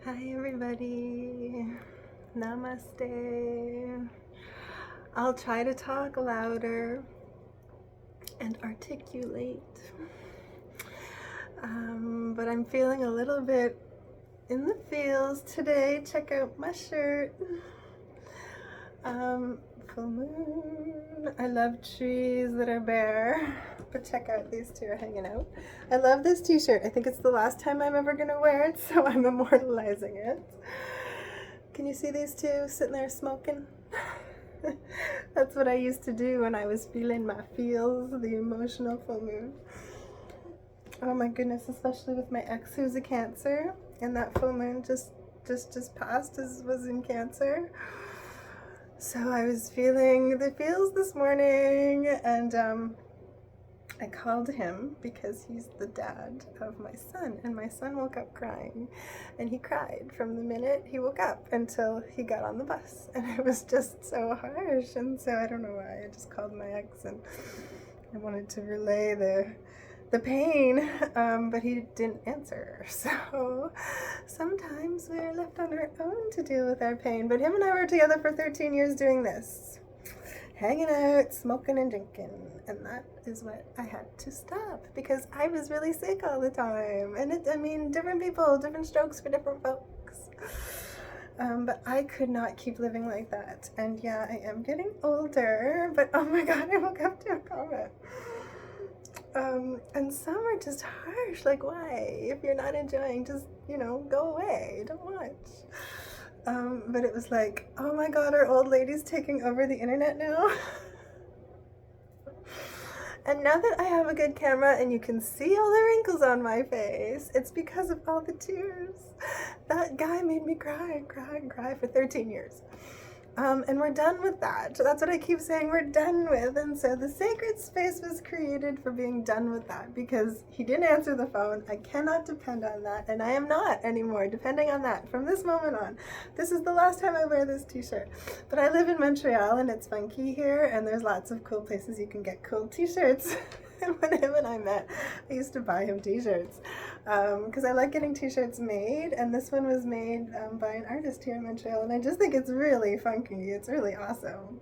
Hi everybody, namaste. I'll try to talk louder and articulate, but I'm feeling a little bit in the feels today. Check out my shirt. Full moon. I love trees that are bare, but check out, these two are hanging out. I love this t-shirt. I think it's the last time I'm ever gonna wear it, so I'm immortalizing it. Can you see these two sitting there smoking? That's what I used to do when I was feeling my feels, the emotional full moon. Oh my goodness, especially with my ex who's a Cancer, and that full moon just passed, was in Cancer. So I was feeling the feels this morning, and I called him because he's the dad of my son, and my son woke up crying, and he cried from the minute he woke up until he got on the bus, and it was just so harsh. And so I don't know why, I just called my ex and I wanted to relay the pain, but he didn't answer. So sometimes we're left on our own to deal with our pain. But him and I were together for 13 years doing this, hanging out, smoking and drinking, and that is what I had to stop because I was really sick all the time. And I mean, different people, different strokes for different folks. But I could not keep living like that. And yeah, I am getting older, but oh my god, I woke up to a comment. And some are just harsh, like, why? If you're not enjoying, just, go away, don't watch. But it was like, oh my god, are old ladies taking over the internet now? And now that I have a good camera and you can see all the wrinkles on my face, it's because of all the tears. That guy made me cry for 13 years. And we're done with that. That's what I keep saying, we're done with. And so the sacred space was created for being done with that because he didn't answer the phone. I cannot depend on that, and I am not anymore depending on that from this moment on. This is the last time I wear this t-shirt. But I live in Montreal and it's funky here, and there's lots of cool places you can get cool t-shirts. And when him and I met, I used to buy him t-shirts because I like getting t-shirts made, and this one was made by an artist here in Montreal, and I just think it's really funky. It's really awesome,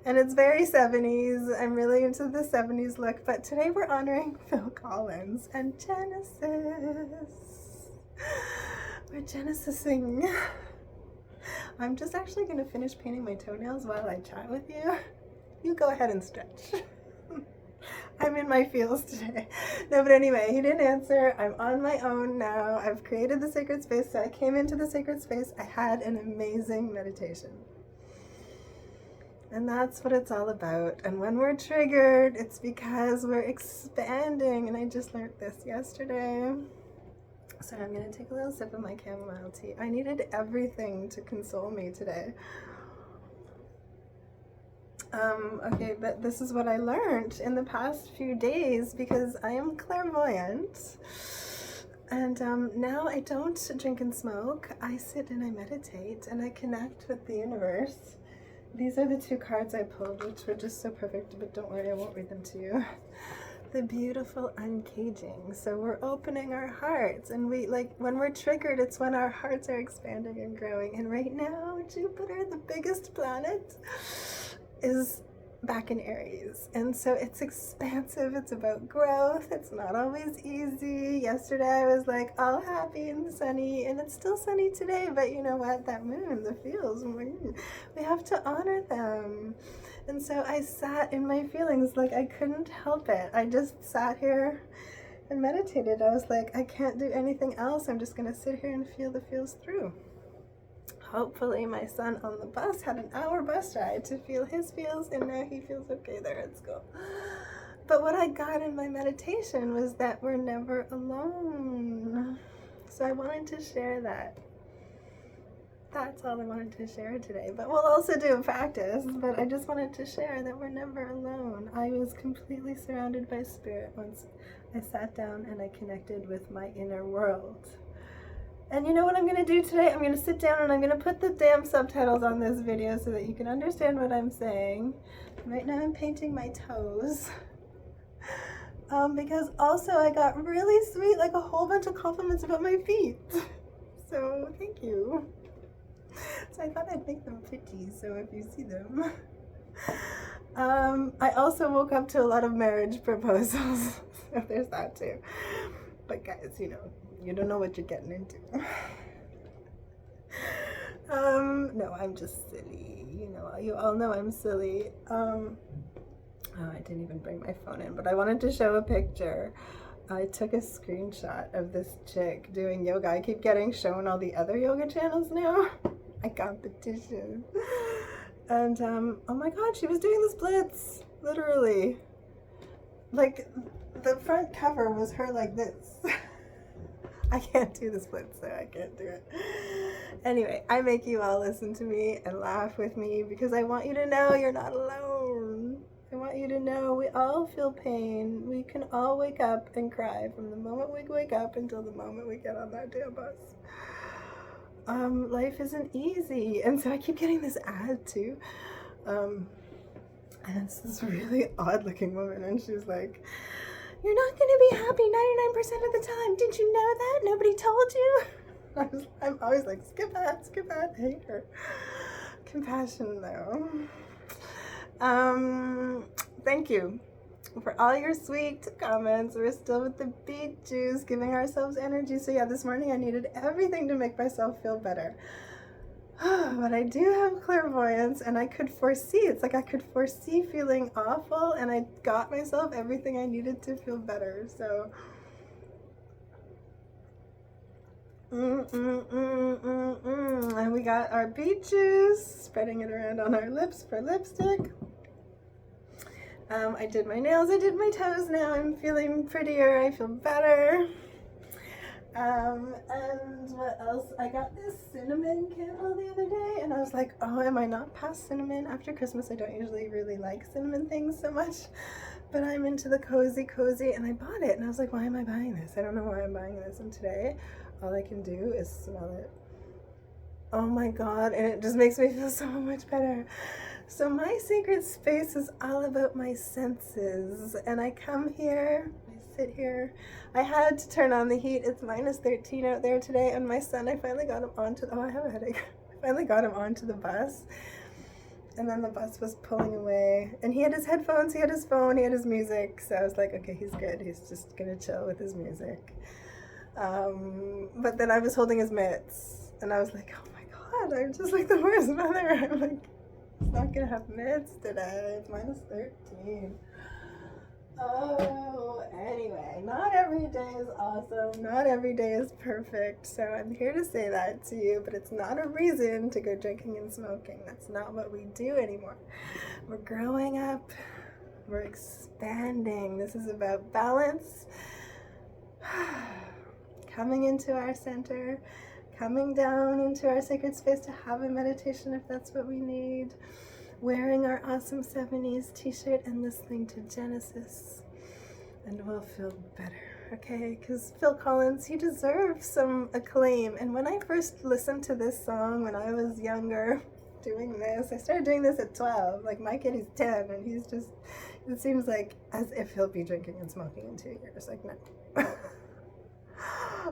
and it's very 70s. I'm really into the 70s look, but today we're honoring Phil Collins and Genesis. We're Genesising. I'm just actually going to finish painting my toenails while I chat with you. You go ahead and stretch. I'm in my feels today. No, but anyway, he didn't answer. I'm on my own now. I've created the sacred space. So I came into the sacred space. I had an amazing meditation. And that's what it's all about. And when we're triggered, it's because we're expanding. And I just learned this yesterday. So I'm going to take a little sip of my chamomile tea. I needed everything to console me today. Okay, but this is what I learned in the past few days because I am clairvoyant, and now I don't drink and smoke. I sit and I meditate and I connect with the universe. These are the two cards I pulled, which were just so perfect, but don't worry, I won't read them to you. The beautiful uncaging. So we're opening our hearts, and when we're triggered, it's when our hearts are expanding and growing. And right now, Jupiter, the biggest planet, is back in Aries, and so it's expansive. It's about growth. It's not always easy. Yesterday I was like all happy and sunny, and it's still sunny today, but you know what, that moon, the feels, we have to honor them. And so I sat in my feelings, like I couldn't help it. I just sat here and meditated. I was like, I can't do anything else. I'm just gonna sit here and feel the feels through. Hopefully my son on the bus had an hour bus ride to feel his feels, and now he feels okay there at school. But what I got in my meditation was that we're never alone. So I wanted to share that. That's all I wanted to share today. But we'll also do a practice, but I just wanted to share that we're never alone. I was completely surrounded by spirit once I sat down and I connected with my inner world. And you know what I'm going to do today? I'm going to sit down and I'm going to put the damn subtitles on this video so that you can understand what I'm saying. Right now I'm painting my toes. Because also I got really sweet, like a whole bunch of compliments about my feet. So thank you. So I thought I'd make them pretty, so if you see them. I also woke up to a lot of marriage proposals. So there's that too. But guys, you know, you don't know what you're getting into. No, I'm just silly. You know, you all know I'm silly. Oh, I didn't even bring my phone in, but I wanted to show a picture. I took a screenshot of this chick doing yoga. I keep getting shown all the other yoga channels now. A competition. And oh my god, she was doing the splits, literally. Like, the front cover was her like this. I can't do the splits, so I can't do it. Anyway, I make you all listen to me and laugh with me because I want you to know you're not alone. I want you to know we all feel pain. We can all wake up and cry from the moment we wake up until the moment we get on that damn bus. Life isn't easy, and so I keep getting this ad too. And it's this really odd looking woman, and she's like, "You're not going to be happy 99% of the time. Did you know that? Nobody told you?" I'm always like, skip that, I hate her. Compassion though. Thank you for all your sweet comments. We're still with the beet juice, giving ourselves energy. So yeah, this morning I needed everything to make myself feel better. But I do have clairvoyance, and I could foresee, it's like I could foresee feeling awful, and I got myself everything I needed to feel better. So and we got our beet juice, spreading it around on our lips for lipstick. I did my nails, I did my toes. Now I'm feeling prettier, I feel better. And what else? I got this cinnamon candle the other day, and I was like, oh, am I not past cinnamon? After Christmas, I don't usually really like cinnamon things so much, but I'm into the cozy, and I bought it, and I was like, why am I buying this? I don't know why I'm buying this, and today, all I can do is smell it. Oh my god, and it just makes me feel so much better. So my sacred space is all about my senses, and I come here, I sit here. I had to turn on the heat. It's minus 13 out there today, and my son, I finally got him onto the, oh, I have a headache. I finally got him onto the bus, and then the bus was pulling away, and he had his headphones, he had his phone, he had his music, so I was like, okay, he's good. He's just gonna chill with his music. But then I was holding his mitts, and I was like, oh my god, I'm just like the worst mother. I'm like, it's not gonna have mitts today. It's minus 13. Oh, anyway, not every day is awesome. Not every day is perfect. So I'm here to say that to you, but it's not a reason to go drinking and smoking. That's not what we do anymore. We're growing up. We're expanding. This is about balance. Coming into our center. Coming down into our sacred space to have a meditation if that's what we need. Wearing our awesome 70s t-shirt and listening to Genesis. And we'll feel better, okay? Because Phil Collins, he deserves some acclaim. And when I first listened to this song when I was younger, doing this, I started doing this at 12. Like, my kid, he's 10, and he's just, it seems like as if he'll be drinking and smoking in 2 years. Like, no.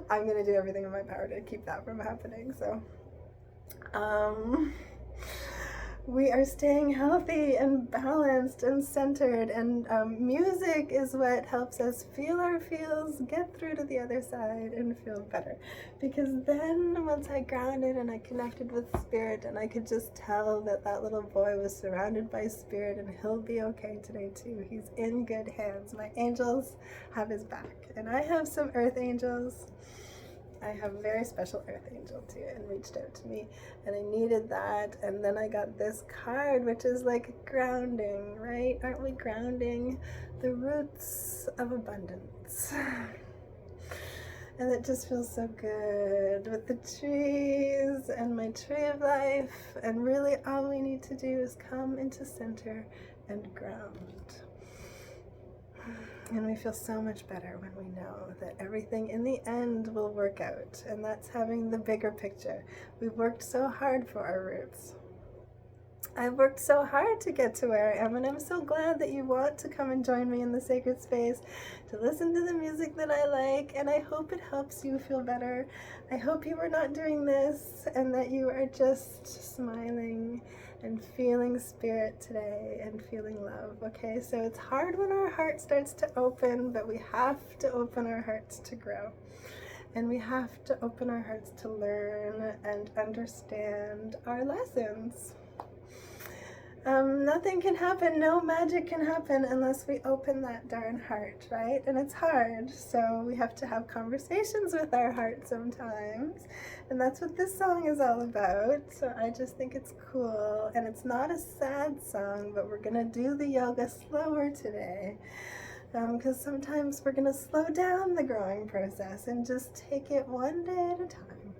I'm gonna do everything in my power to keep that from happening. So we are staying healthy and balanced and centered, and music is what helps us feel our feels, get through to the other side, and feel better. Because then once I grounded and I connected with spirit, and I could just tell that that little boy was surrounded by spirit, and he'll be okay today too. He's in good hands. My angels have his back, and I have some earth angels. I have a very special earth angel too, and reached out to me, and I needed that. And then I got this card, which is like grounding, right? Aren't we grounding the roots of abundance? And it just feels so good with the trees and my tree of life. And really all we need to do is come into center and ground. And we feel so much better when we know that everything in the end will work out. And that's having the bigger picture. We've worked so hard for our roots. I've worked so hard to get to where I am, and I'm so glad that you want to come and join me in the sacred space to listen to the music that I like, and I hope it helps you feel better. I hope you are not doing this and that you are just smiling and feeling spirit today and feeling love, okay? So it's hard when our heart starts to open, but we have to open our hearts to grow. And we have to open our hearts to learn and understand our lessons. Nothing can happen, no magic can happen unless we open that darn heart, right? And it's hard, so we have to have conversations with our heart sometimes. And that's what this song is all about. So I just think it's cool. And it's not a sad song, but we're gonna do the yoga slower today. Because sometimes we're gonna slow down the growing process and just take it one day at a time.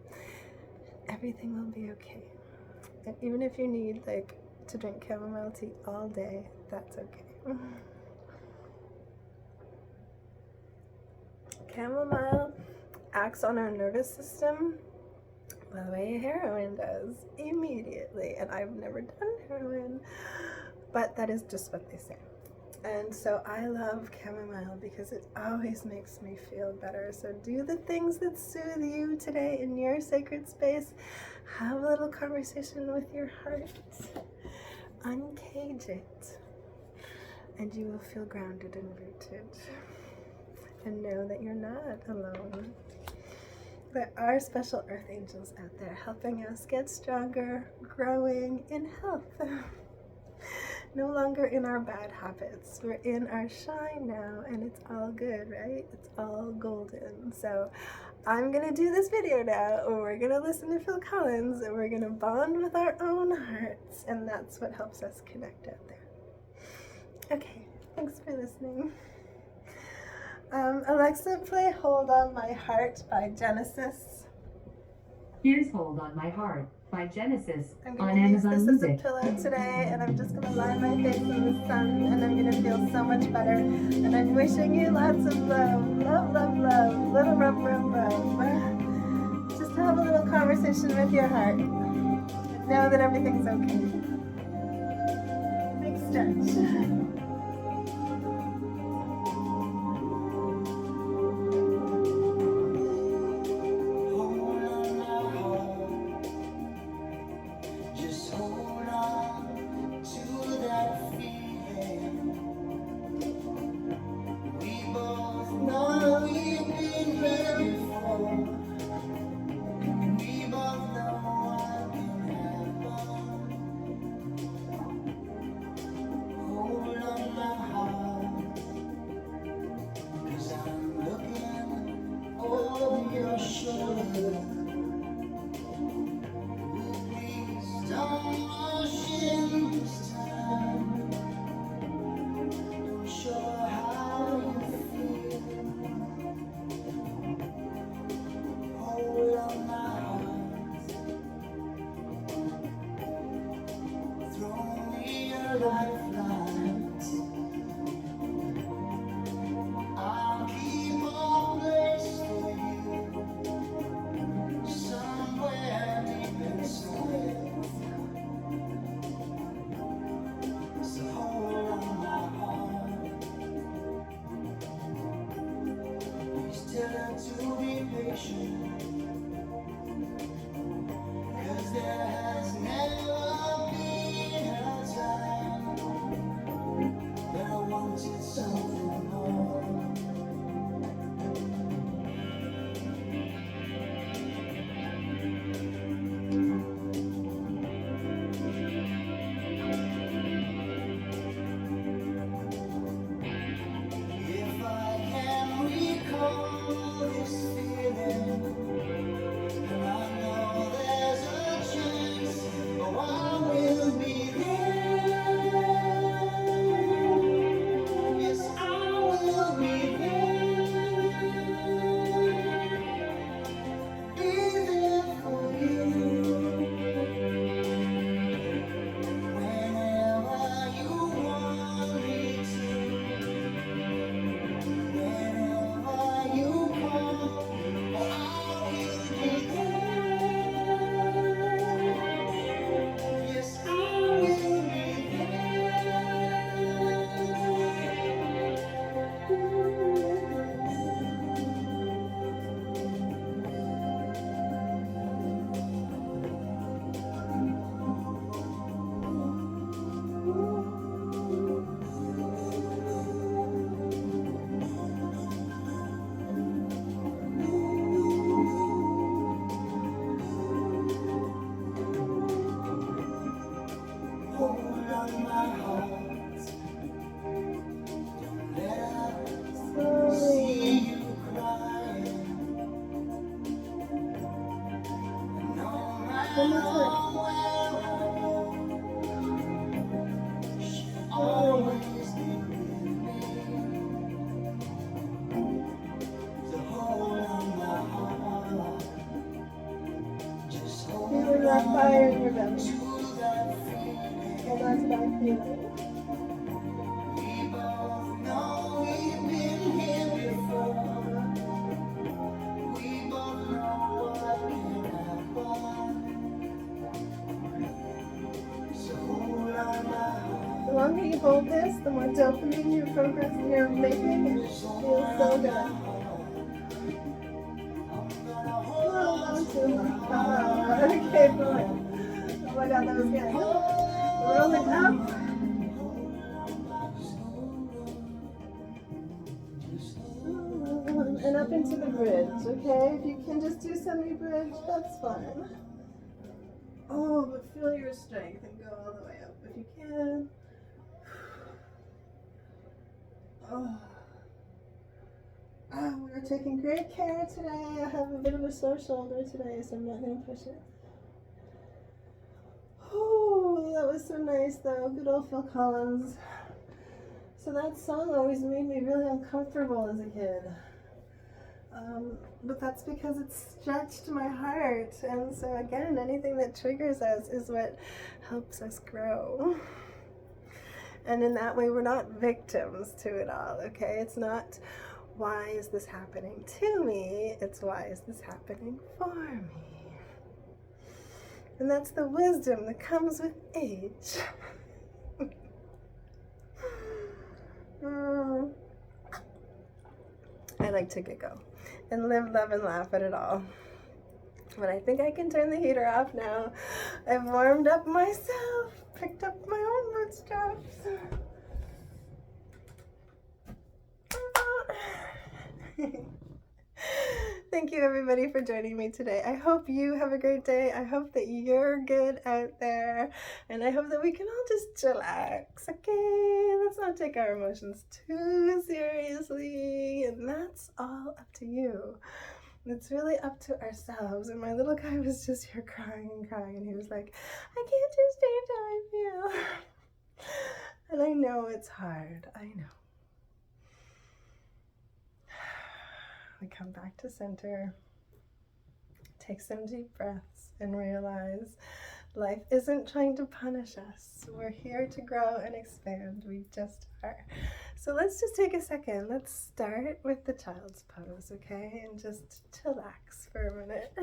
Everything will be okay. And even if you need to drink chamomile tea all day, that's okay. Chamomile acts on our nervous system the way heroin does, immediately. And I've never done heroin, but that is just what they say. And so I love chamomile because it always makes me feel better. So do the things that soothe you today in your sacred space. Have a little conversation with your heart. Uncage it. And you will feel grounded and rooted. And know that you're not alone. There are special earth angels out there helping us get stronger, growing in health. No longer in our bad habits. We're in our shine now, and it's all good, right? It's all golden. So I'm gonna do this video now, and we're gonna listen to Phil Collins, and we're gonna bond with our own hearts, and that's what helps us connect out there. Okay, thanks for listening. Alexa, play Hold on My Heart by Genesis. Here's Hold on My Heart by Genesis I'm on going to use Amazon this as a Music. pillow today, and I'm just going to lie my face in the sun, and I'm going to feel so much better. And I'm wishing you lots of love, love, love, love, little rub, rub, rub. Just have a little conversation with your heart. Know that everything's okay. Big stretch. To be patient, 'cause there has never been a time that I wanted something more. If I can recall this feeling One more time. always be with me. The hold on my heart, just hold Feeling that fire in your belly. to that feeling. Hold on to that feeling. We both know we've been here before. We both know what can happen. So hold on my heart. The longer you hold this, the more dopamine you're making, and it feels so good. Hold on to my heart. Okay, boy. Oh my god, that was good. Roll it up. And up into the bridge, okay? If you can just do semi-bridge, that's fine. Oh, but feel your strength and go all the way up if you can. Oh. We're taking great care today. I have a bit of a sore shoulder today, so I'm not going to push it. Oh, that was so nice though. Good old Phil Collins. So that song always made me really uncomfortable as a kid. But that's because it stretched my heart. And so again, anything that triggers us is what helps us grow. And in that way, we're not victims to it all, okay? It's not, why is this happening to me? It's, why is this happening for me? And that's the wisdom that comes with age. I like to giggle and live, love, and laugh at it all. But I think I can turn the heater off now. I've warmed up myself, picked up my own bootstraps. Thank you everybody for joining me today. I hope you have a great day. I hope that you're good out there. And I hope that we can all just chillax, okay? Let's not take our emotions too seriously. And that's all up to you. It's really up to ourselves. And my little guy was just here crying and crying. And he was like, I can't just how I feel. And I know it's hard. I know. We come back to center, take some deep breaths, and realize life isn't trying to punish us. We're here to grow and expand. We just are. So let's just take a second. Let's start with the child's pose, okay? And just chillax for a minute.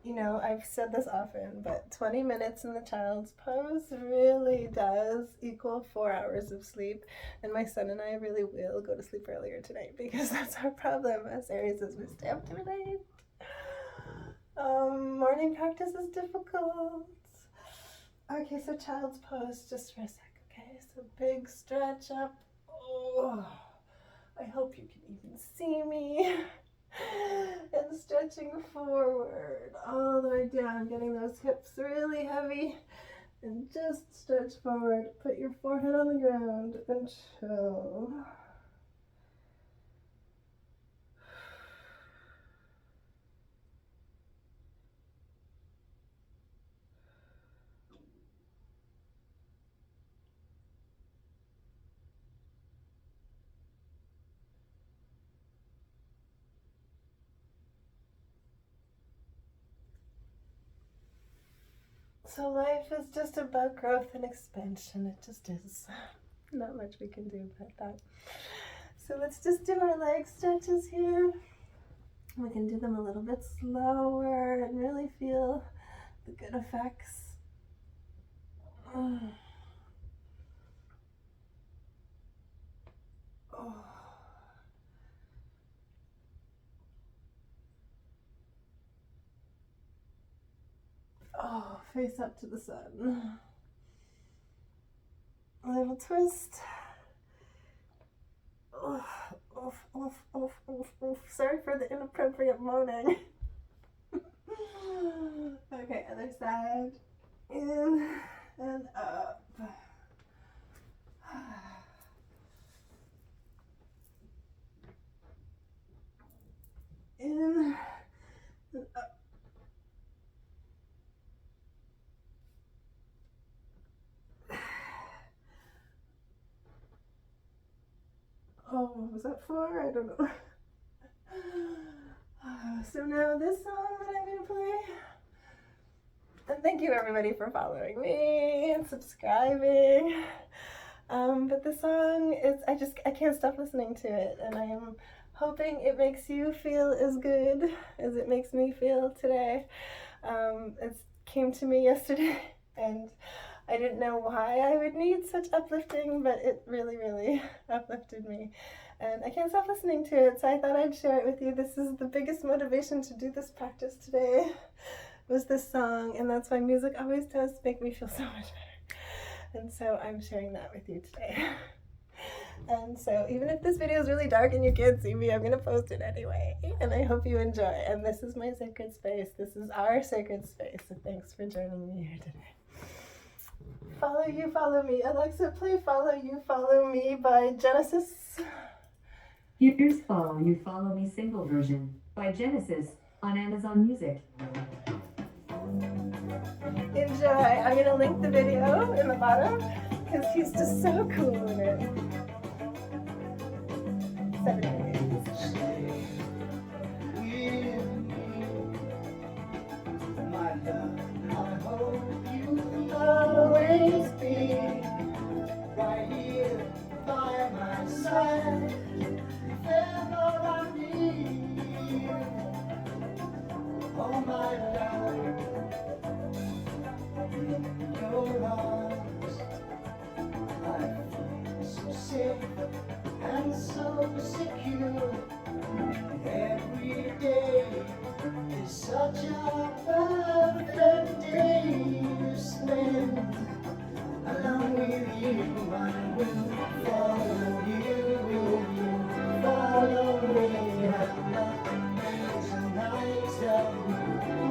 You know, I've said this often, but 20 minutes in the child's pose really does equal 4 hours of sleep. And my son and I really will go to sleep earlier tonight because that's our problem as Aries is we stay up too late. Morning practice is difficult. Okay, so child's pose just for a sec, okay? So big stretch up. Oh, I hope you can even see me. And stretching forward all the way down, getting those hips really heavy, and just stretch forward. Put your forehead on the ground and chill. So life is just about growth and expansion. It just is. Not much we can do about that. So let's just do our leg stretches here. We can do them a little bit slower and really feel the good effects. Oh. Oh, face up to the sun. A little twist. Oof, oof, oof, oof, oof, oof. Sorry for the inappropriate moaning. Okay, other side. In and up. what was that for? I don't know. So now this song that I'm going to play. And thank you everybody for following me and subscribing. But the song is, I can't stop listening to it, and I am hoping it makes you feel as good as it makes me feel today. It came to me yesterday, and I didn't know why I would need such uplifting, but it really, really uplifted me. And I can't stop listening to it, so I thought I'd share it with you. This is the biggest motivation to do this practice today, was this song, and that's why music always does make me feel so much better. And so I'm sharing that with you today. And so even if this video is really dark and you can't see me, I'm going to post it anyway. And I hope you enjoy. And this is my sacred space. This is our sacred space. So thanks for joining me here today. Follow You, Follow Me. Alexa, play Follow You, Follow Me by Genesis. Here's Follow You, Follow Me single version by Genesis on Amazon Music. Enjoy. I'm going to link the video in the bottom because he's just so cool in it. 7 days. Stay with me, my love. I hope you'll always be right here by my side. If ever I need you, oh my love, in your arms, I feel so safe and so secure. Every day is such a perfect day to spend along with you. I will follow you, will you follow me? I love days and nights that we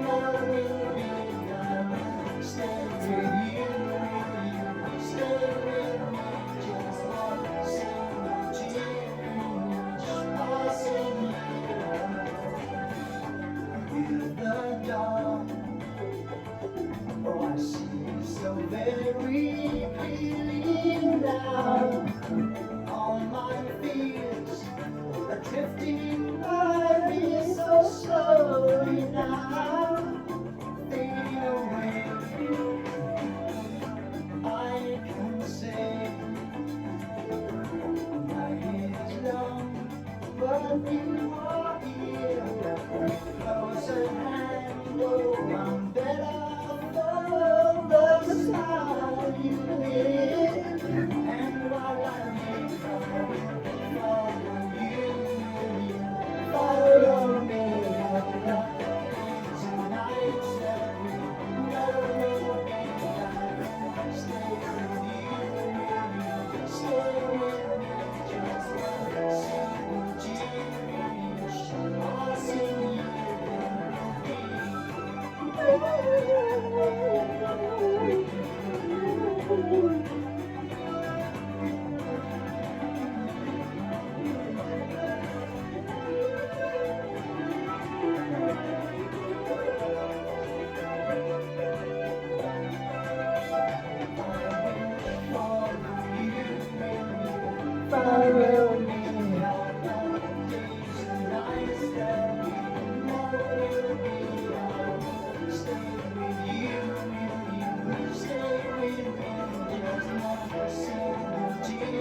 know will be. I will stay with you, stay with me. Just one single tear, passing in the dark. Oh, I see so very clearly now. All my fears are drifting by me so slowly now. Fade away. I can say my hair is long, but you are here. Close at hand, oh, I'm better for the side you live. And while I may follow you, follow me. I've got days and nights that we never will be. I'll stay with you, stay with me. Just one single tear each, passing you and me. Follow me. I've got days and nights that we know will be. I'll stay with you, stay with me. Just one single tear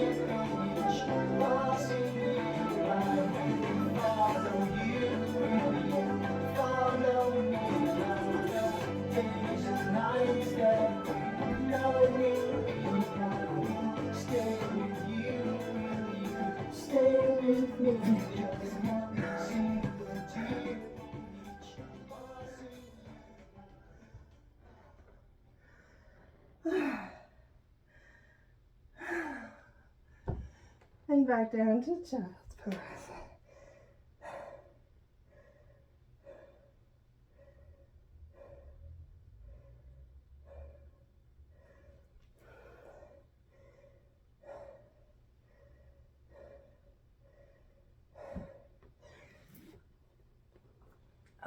each, passing you by. Follow you, follow me. I've got days and nights that we know will be. I'll stay with you. Stay with me, just one single tear each, And back down to child's pose.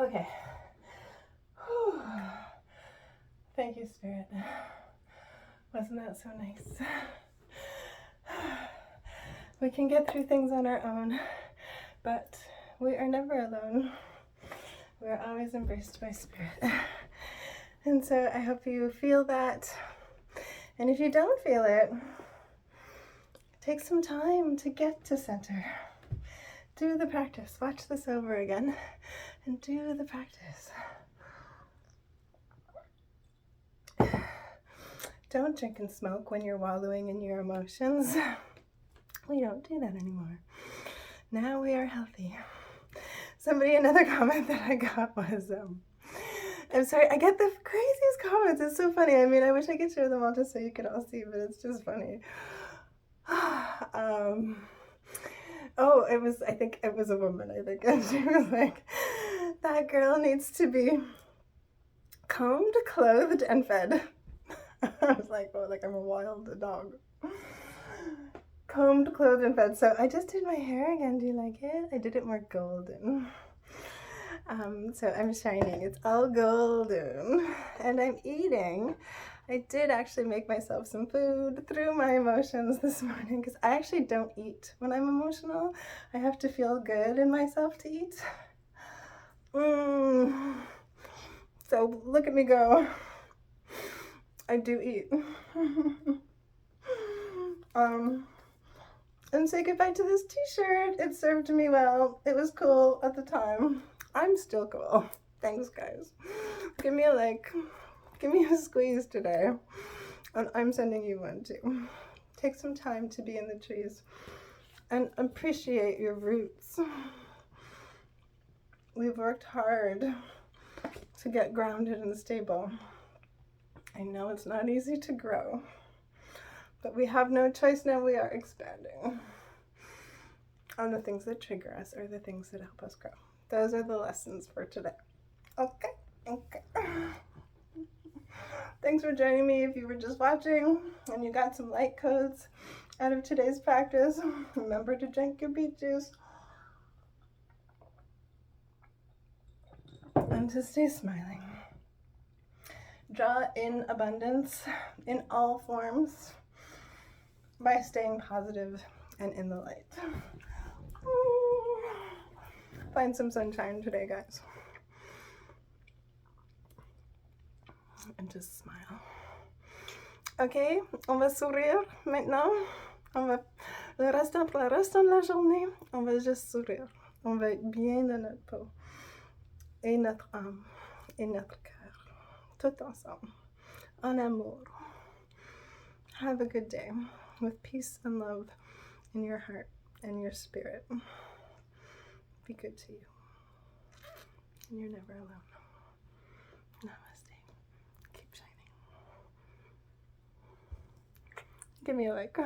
Okay. Whew. Thank you, Spirit. Wasn't that so nice? We can get through things on our own, but we are never alone. We're always embraced by spirit. And so I hope you feel that. And if you don't feel it, take some time to get to center. Do the practice. Watch this over again and do the practice. Don't drink and smoke when you're wallowing in your emotions. We don't do that anymore. Now we are healthy. Another comment that I got was, I'm sorry, I get the craziest comments. It's so funny. I mean, I wish I could share them all just so you could all see, but it's just funny. I think it was a woman, and she was like, that girl needs to be combed, clothed, and fed. I was like, oh, like I'm a wild dog. Combed, clothed, and fed. So I just did my hair again. Do you like it? I did it more golden. So I'm shining. It's all golden. And I'm eating. I did actually make myself some food through my emotions this morning because I actually don't eat when I'm emotional. I have to feel good in myself to eat. So look at me go. I do eat. And say goodbye to this t-shirt. It served me well. It was cool at the time. I'm still cool. Thanks, guys. Give me a like. Give me a squeeze today. And I'm sending you one too. Take some time to be in the trees and appreciate your roots. We've worked hard to get grounded and stable. I know it's not easy to grow, but we have no choice now. We are expanding. And the things that trigger us are the things that help us grow. Those are the lessons for today. Okay. Thanks for joining me. If you were just watching and you got some light codes out of today's practice, remember to drink your beet juice and to stay smiling. Draw in abundance in all forms by staying positive and in the light. Find some sunshine today, guys. And just smile. Ok, on va sourire maintenant. Le restant de la journée, on va juste sourire. On va être bien dans notre peau et notre âme et notre cœur. Tout ensemble. En amour. Have a good day with peace and love in your heart and your spirit. Be good to you. And you're never alone. Namaste. Keep shining. Give me a like.